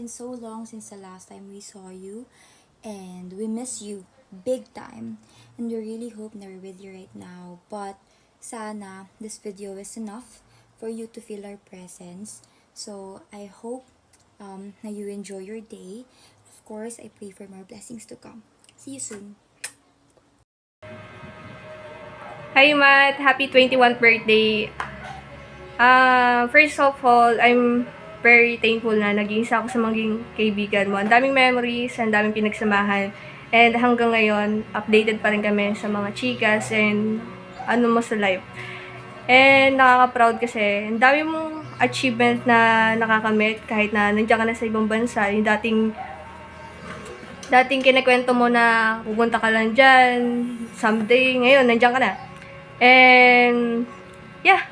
been so long since the last time we saw you, and we miss you big time. And we really hope that we're with you right now. But sana this video is enough for you to feel our presence. So I hope na you enjoy your day. Of course, I pray for more blessings to come. See you soon. Hi Matt, happy 21st birthday. First of all, I'm very thankful na naging isa ako sa maging kaibigan mo. Ang daming memories, ang daming pinagsamahan. And hanggang ngayon, updated pa rin kami sa mga chikas and ano mo sa life. And nakaka-proud kasi, ang dami mong achievement na nakakamit kahit na nandiyan ka na sa ibang bansa. Yung dating kinikwento mo na pupunta ka lang dyan, someday, ngayon nandiyan ka na. And yeah,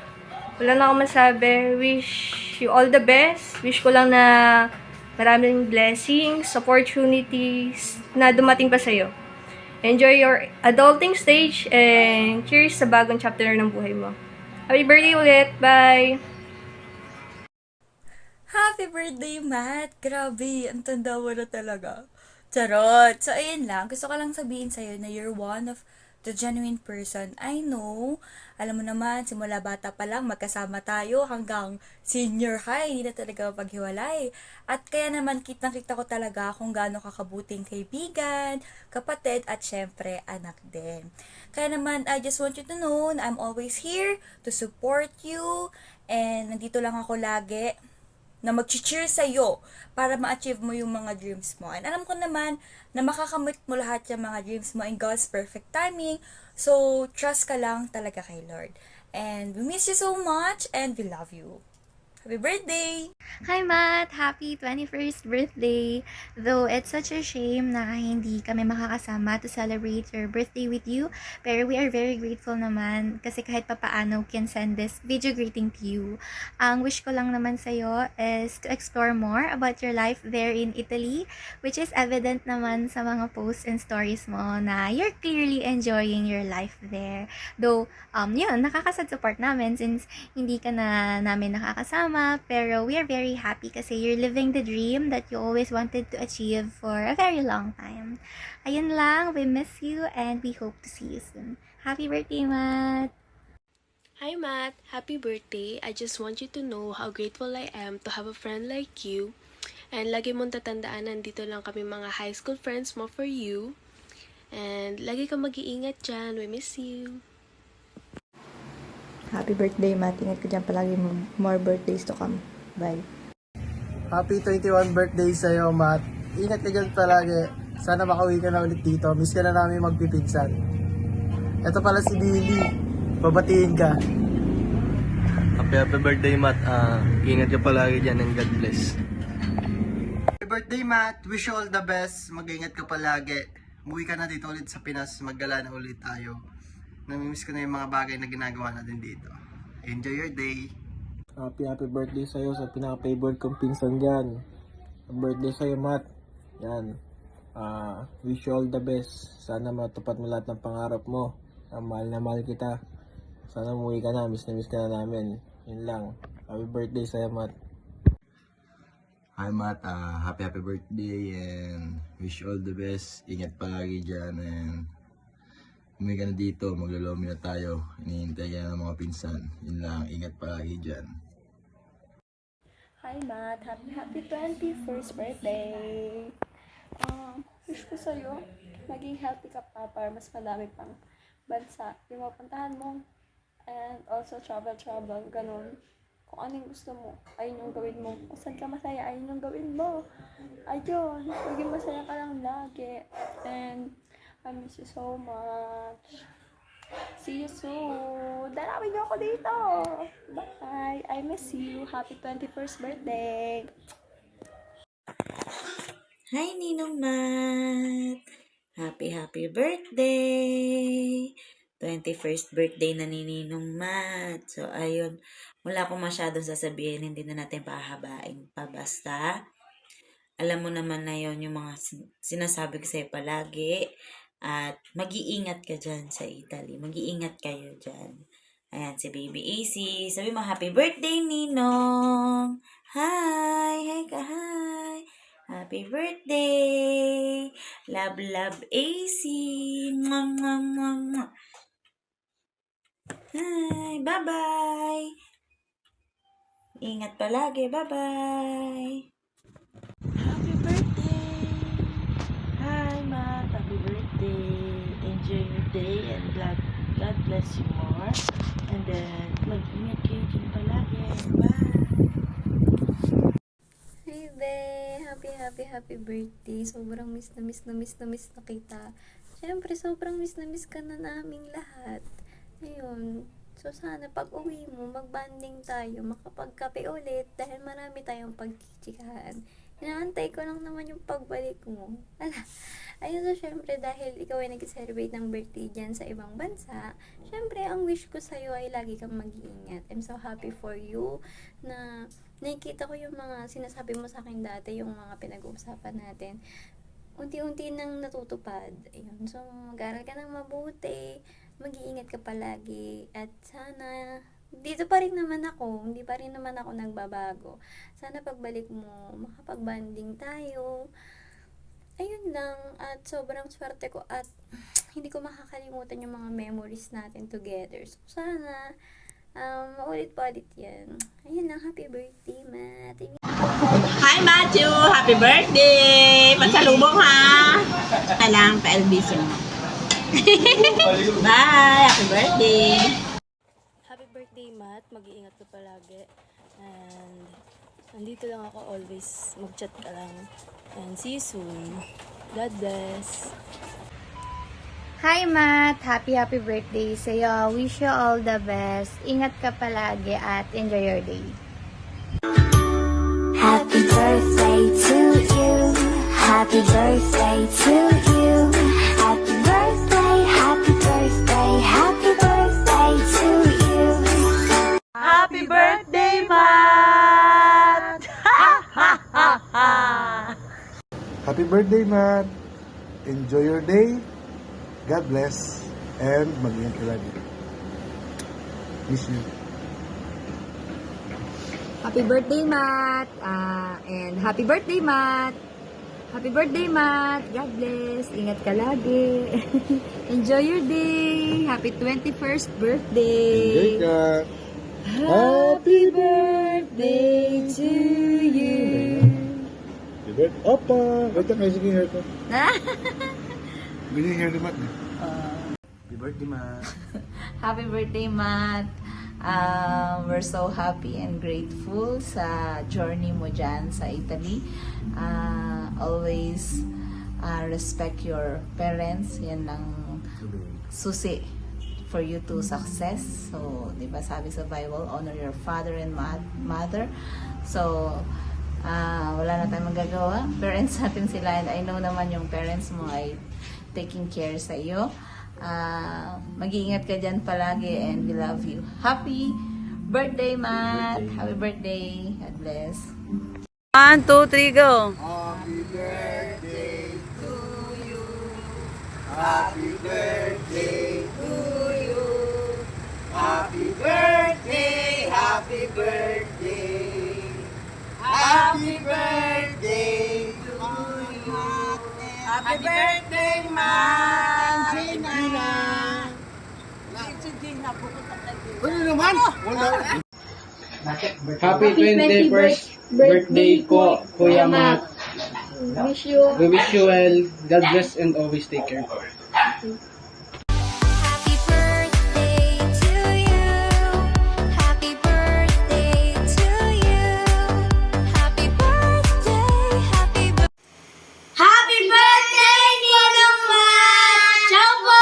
wala na akong masabi. Wish you all the best. Wish ko lang na maraming blessings, opportunities na dumating pa sa'yo. Enjoy your adulting stage and cheers sa bagong chapter ng buhay mo. Happy birthday ulit. Bye! Happy birthday, Matt! Grabe, ang tanda mo na talaga. Charot! So, ayun lang. Gusto ko lang sabihin sa'yo na you're one of the genuine person. I know, alam mo naman, simula bata pa lang, magkasama tayo hanggang senior high, hindi na talaga paghiwalay. At kaya naman, kitang-kita ko talaga kung gaano kakabuting kaibigan, kapatid, at syempre, anak din. Kaya naman, I just want you to know na I'm always here to support you, and nandito lang ako lagi na mag-cheer sa'yo para ma-achieve mo yung mga dreams mo. And alam ko naman na makakamit mo lahat yung mga dreams mo in God's perfect timing. So, trust ka lang talaga kay Lord. And we miss you so much and we love you. Happy birthday! Hi Matt! Happy 21st birthday! Though it's such a shame na hindi kami makakasama to celebrate your birthday with you, pero we are very grateful naman kasi kahit papaano can send this video greeting to you. Ang wish ko lang naman sa'yo is to explore more about your life there in Italy, which is evident naman sa mga posts and stories mo na you're clearly enjoying your life there. Though, yun, nakakasad support namin since hindi ka na namin nakakasama, pero we are very happy kasi you're living the dream that you always wanted to achieve for a very long time. Ayun lang, we miss you and we hope to see you soon. Happy birthday, Matt! Hi Matt, happy birthday. I just want you to know how grateful I am to have a friend like you. And lagi mong tatandaan, nandito lang kami mga high school friends mo for you. And lagi kang mag-iingat dyan. We miss you. Happy birthday, Matt. Ingat ka dyan palagi. More birthdays to come. Bye. Happy 21 birthday sa'yo, Matt. Ingat ka dyan palagi. Sana makauwi ka na ulit dito. Miss ka na namin magpipinsan. Ito pala si Billy. Babatiin ka. Happy birthday, Matt. Ingat ka palagi dyan and God bless. Happy birthday, Matt. Wish you all the best. Mag-ingat ka palagi. Umuwi ka na dito ulit sa Pinas. Maggala na ulit tayo. Namimiss ko na yung mga bagay na ginagawa natin dito. Enjoy your day. Happy birthday sa'yo sa pinaka-favorite kong pinsan dyan. Happy birthday sa'yo, Matt. Yan. Wish you all the best. Sana matupad mo lahat ng pangarap mo. Mahal na mahal kita. Sana umuwi ka na. Miss ka na namin. Yun lang. Happy birthday sa'yo, Matt. Hi, Matt. Happy birthday and wish you all the best. Ingat palagi dyan and umuwi ka na dito. Maglolomi na tayo. Hinihintay ka ng mga pinsan. Yun lang. Ingat palagi dyan. Hi Matt, happy 21st birthday! Wish ko sa'yo, maging healthy ka pa para mas madami pang bansa yung mapuntahan mo. And also travel, ganun. Kung anong gusto mo, ayun yung gawin mo. Kung saan ka masaya, ayun yung gawin mo. Ayun, maging masaya ka lang lagi. And I miss you so much. See you soon. Dalawin niyo ako dito. Bye. I miss you. Happy 21st birthday. Hi, Ninong Matt! Happy birthday! 21st birthday na ni Ninong Matt. So, ayun. Wala akong masyadong sasabihin. Hindi na natin pahabain pa. Basta, alam mo naman na yon yung mga sinasabi ko sa'yo palagi. At mag-iingat ka dyan sa Italy. Mag-iingat kayo dyan. Ayan, si Baby AC. Sabi mo, happy birthday, Ninong! Hi! Hi ka, hi! Happy birthday! Love, love, AC! Mwah, mwah, mwah, mwah. Hi! Bye-bye! Ingat palagi. Bye-bye! Happy birthday! Hi, Matt! Happy birthday! Enjoy your day and God bless you more. And then, mag-ingat kayo dyan palagi. Bye! Hey, be! Happy birthday. Sobrang miss na kita. Siyempre, sobrang miss ka na naming lahat. Ayun. So, sana pag uwi mo, mag-banding tayo, makapagkape ulit dahil marami tayong pagchichikahan. Inaantay ko lang naman yung pagbalik mo. Ayun, so syempre dahil ikaw ay nag-celebrate ng birthday dyan sa ibang bansa, syempre ang wish ko sa'yo ay lagi kang mag-iingat. I'm so happy for you na nakikita ko yung mga sinasabi mo sa akin dati, yung mga pinag-uusapan natin. Unti-unti nang natutupad. Ayun, so mag-aral ka ng mabuti, mag-iingat ka palagi, at sana dito pa rin naman ako, hindi pa rin naman ako nagbabago. Sana pagbalik mo, makapag-banding tayo. Ayun lang, at sobrang swerte ko at hindi ko makakalimutan yung mga memories natin together. So, sana maulit pa ulit yan. Ayun lang, happy birthday, Matt. Hi Matthew! Happy birthday! Pasalubong ha! Kailangan pa-LBC mo. Bye! Happy birthday! Happy birthday, Matt. Mag-iingat ka palagi. And nandito lang ako always. Mag-chat ka lang. And see you soon. God bless. Hi, Matt! Happy birthday sa'yo. Wish you all the best. Ingat ka palagi at enjoy your day. Happy birthday to you. Happy birthday to you. Happy birthday, happy birthday, happy birthday to you. Happy birthday, Matt! Happy birthday, Matt! Enjoy your day. God bless. And mag-ingat ka lagi. Miss you. Happy birthday, Matt! And happy birthday, Matt! Happy birthday, Matt! God bless! Ingat ka lagi! Enjoy your day! Happy 21st birthday! Enjoy ka! Happy birthday to you! Happy birthday! Opa! Wait lang, ayusin ko yung hair ko. Ganyan yung hair ni Matt. Happy birthday, Matt! Happy birthday, Matt! We're so happy and grateful sa journey mo dyan sa Italy. Always respect your parents. Yan ang susi for you to success. So, di ba sabi sa Bible, honor your father and mother. So, wala na tayong magagawa. Parents natin sila, and I know naman yung parents mo ay taking care sa iyo. Mag-iingat ka dyan palagi, and we love you. Happy birthday, Matt! Happy birthday! God bless! 1, 2, 3, go! Happy birthday to you. Happy birthday to you. Happy birthday, happy birthday. Happy birthday to you. Happy birthday, Matt! Gina. Ano naman? Wala. Happy 21st birthday po, Kuya Matt. We wish you well. God bless and always take care. Happy birthday to you. Happy birthday to you. Happy birthday, happy birthday. Happy birthday, Ninong Matt! Ciao po!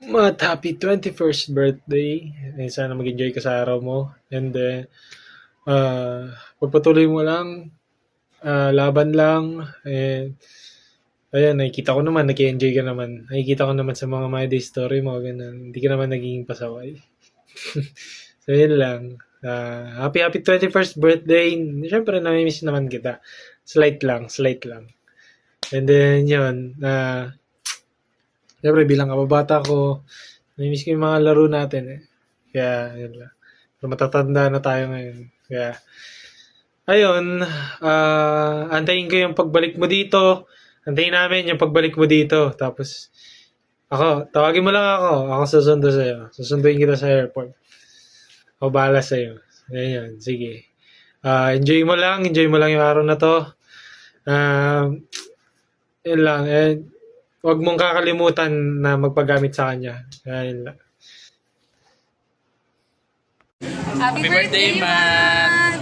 Matt, happy 21st birthday. Sana mag-enjoy ka sa araw mo. And pagpatuloy mo lang, laban lang. Ayan, nakikita ko naman, nag-enjoy ka naman. Nakikita ko naman sa mga My Day story mo, ganun. Hindi ka naman naging pasaway. So, yun lang. Happy 21st birthday. Siyempre, namimiss naman kita. Slight lang. And then, yun. Siyempre, bilang kababata ko, namimiss ko yung mga laro natin. Kaya, yun lang. Pero matatanda na tayo ngayon. Kaya, ayun, antayin ko yung pagbalik mo dito. Antayin namin yung pagbalik mo dito. Tapos, tawagin mo lang ako. Ako susundo sa'yo. Susunduin kita sa airport. Ako bahala sa'yo. Ganyan, sige. Enjoy mo lang yung araw na to. Yun lang. Huwag mong kakalimutan na magpagamit sa kanya. Yun lang. Happy birthday, Matt!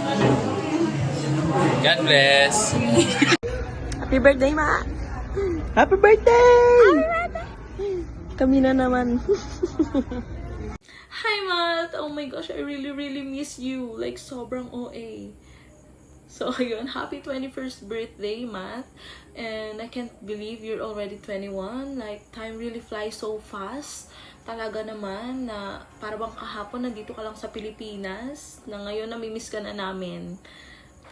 God bless. Happy birthday, Ma! Happy birthday! Kami na naman. Hi, Matt! Oh my gosh, I really miss you. Like, sobrang OA. So, ayun, happy 21st birthday, Matt. And I can't believe you're already 21. Like, time really flies so fast. Talaga naman na para bang kahapon nandito ka lang sa Pilipinas, na ngayon namimiss ka na namin.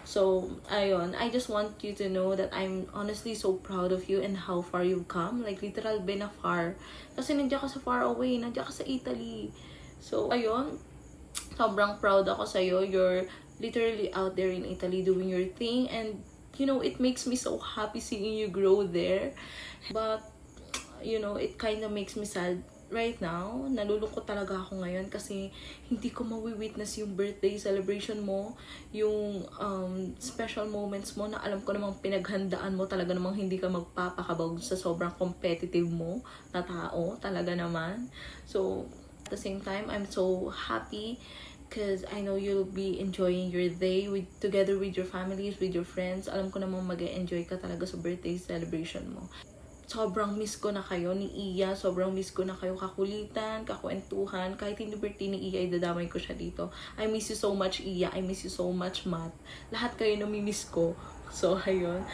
So, ayun, I just want you to know that I'm honestly so proud of you and how far you've come. Like, literal been afar. Kasi nandiyan ka sa far away, nandiyan ka sa Italy. So, ayun, sobrang proud ako sa'yo. You're literally out there in Italy doing your thing. And, you know, it makes me so happy seeing you grow there. But, you know, it kind of makes me sad right now. Nalulungkot talaga ako ngayon kasi hindi ko mawi-witness yung birthday celebration mo, yung special moments mo na alam ko namang pinaghandaan mo, talaga namang hindi ka magpapakabog sa sobrang competitive mo na tao, talaga naman. So, at the same time, I'm so happy because I know you'll be enjoying your day together with your families, with your friends. Alam ko namang mag-enjoy ka talaga sa birthday celebration mo. Sobrang miss ko na kayo ni Iya. Sobrang miss ko na kayo kakulitan, kakwentuhan. Kahit hindi birthday ni Iya, idadamay ko siya dito. I miss you so much, Iya. I miss you so much, Matt. Lahat kayo namimiss ko. So, ayun.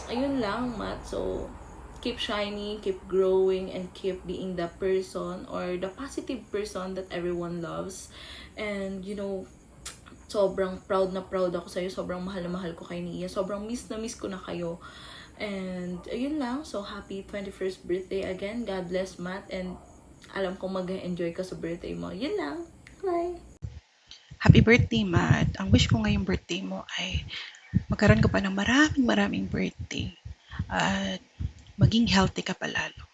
Ayun lang, Matt. So, keep shining, keep growing, and keep being the person or the positive person that everyone loves. And, you know, sobrang proud na proud ako sa'yo. Sobrang mahal na mahal ko kay ni Iya. Sobrang miss na miss ko na kayo. And, ayun lang. So, happy 21st birthday again. God bless, Matt. And, alam kong mag-enjoy ka sa birthday mo. Yun lang. Bye! Happy birthday, Matt. Ang wish ko ngayong birthday mo ay magkaroon ka pa ng maraming birthday. At maging healthy ka palalo.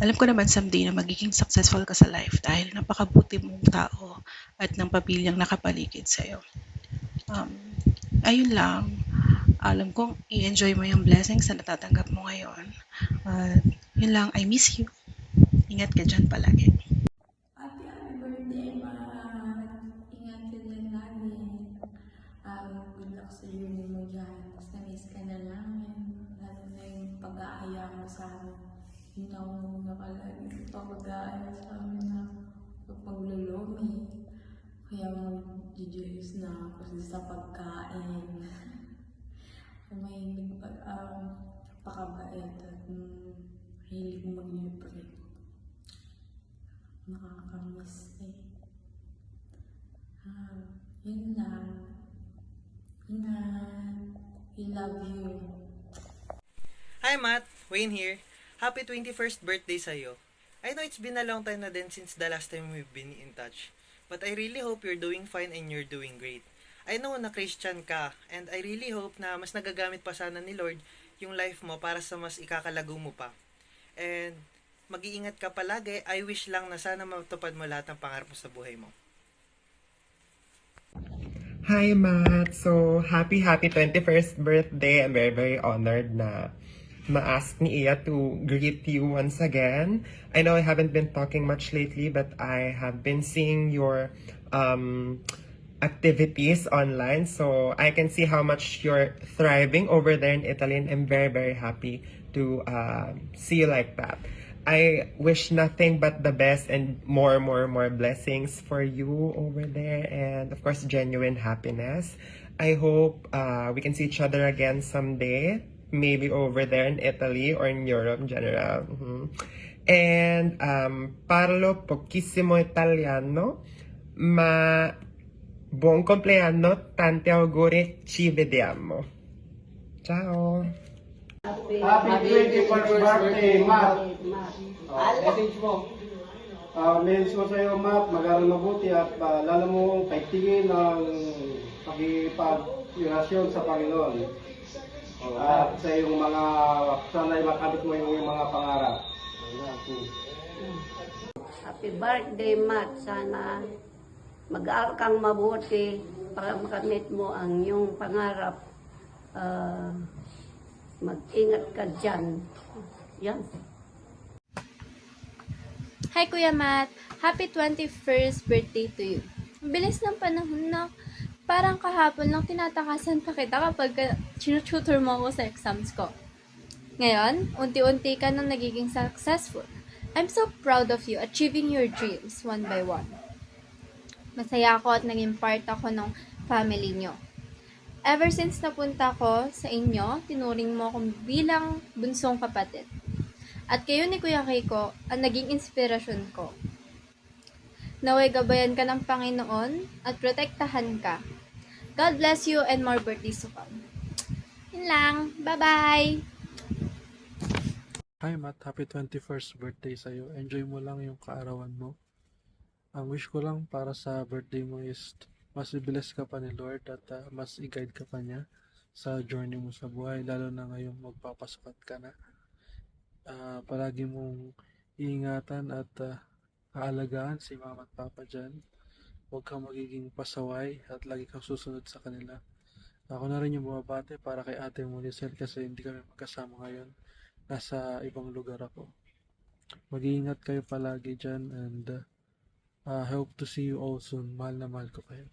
Alam ko naman someday na magiging successful ka sa life dahil napakabuti mong tao at ng pamilyang nakapaligid sa'yo. Ayun lang. Alam kong i-enjoy mo yung blessings na natatanggap mo ngayon. Yun lang, I miss you. Ingat ka dyan palagi. Happy birthday, Matt! Ingat ka dyan lagi. Good luck sa journey mo dyan. Mas na-miss ka na namin. Lalo na yung pag-aaya mo sa amin. Yung nauna ka lang. Yung pag-aaya sa amin na pag-maglolomi. Kaya mag-juice na ako sa pagkain. May pakabait at hilig mag-libre. Nakakamiss eh. Yun lang. Ingat. We love you. Hi Matt, Wayne here. Happy 21st birthday sa'yo. I know it's been a long time na din since the last time we've been in touch. But I really hope you're doing fine and you're doing great. I know na Christian ka, and I really hope na mas nagagamit pa sana ni Lord yung life mo para sa mas ikakalago mo pa. And mag-iingat ka palagi. I wish lang na sana matupad mo lahat ng pangarap mo sa buhay mo. Hi, Matt. So, happy 21st birthday. I'm very honored na ma-ask ni Iya to greet you once again. I know I haven't been talking much lately, but I have been seeing your activities online, so I can see how much you're thriving over there in Italy, and I'm very happy to see you like that. I wish nothing but the best and more blessings for you over there, and of course genuine happiness. I hope we can see each other again someday, maybe over there in Italy or in Europe in general. And parlo pochissimo italiano, ma buon compleanno, tanti auguri, ci vediamo. Ciao! Happy 21st birthday, Matt! Message mo. Message ko sa'yo, Matt, mag-aral mabuti at lalo mo paigtingin ng pakipag-relasyon sa Panginoon. At sa iyong mga, sana makamit mo yung mga pangarap. Happy birthday, Matt. Sana mag-aaral kang mabuti para makamit mo ang iyong pangarap. Mag-ingat ka dyan. Yan. Hi Kuya Matt! Happy 21st birthday to you. Ang bilis ng panahon na parang kahapon lang tinatakasan pa kita kapag tutor mo ako sa exams ko. Ngayon, unti-unti ka nang nagiging successful. I'm so proud of you achieving your dreams one by one. Masaya ako at naging part ako ng family nyo. Ever since napunta ko sa inyo, tinuring mo akong bilang bunsong kapatid. At kayo ni Kuya Keiko ang naging inspirasyon ko. Naway gabayan ka ng Panginoon at protektahan ka. God bless you and more birthdays to come. Yun lang. Bye-bye! Hi Matt, happy 21st birthday sa'yo. Enjoy mo lang yung kaarawan mo. Ang wish ko lang para sa birthday mo is mas i-bless ka pa ni Lord at mas i-guide ka pa niya sa journey mo sa buhay, lalo na ngayong magpapasukat ka na. Palagi mong iingatan at aalagaan si mama at papa dyan. Huwag kang magiging pasaway at lagi kang susunod sa kanila. Ako na rin yung bumabate para kay ate mo Lizelle kasi hindi kami magkasama ngayon. Nasa ibang lugar ako. Mag-iingat kayo palagi dyan and I hope to see you all soon. Mahal na mahal ko kayo.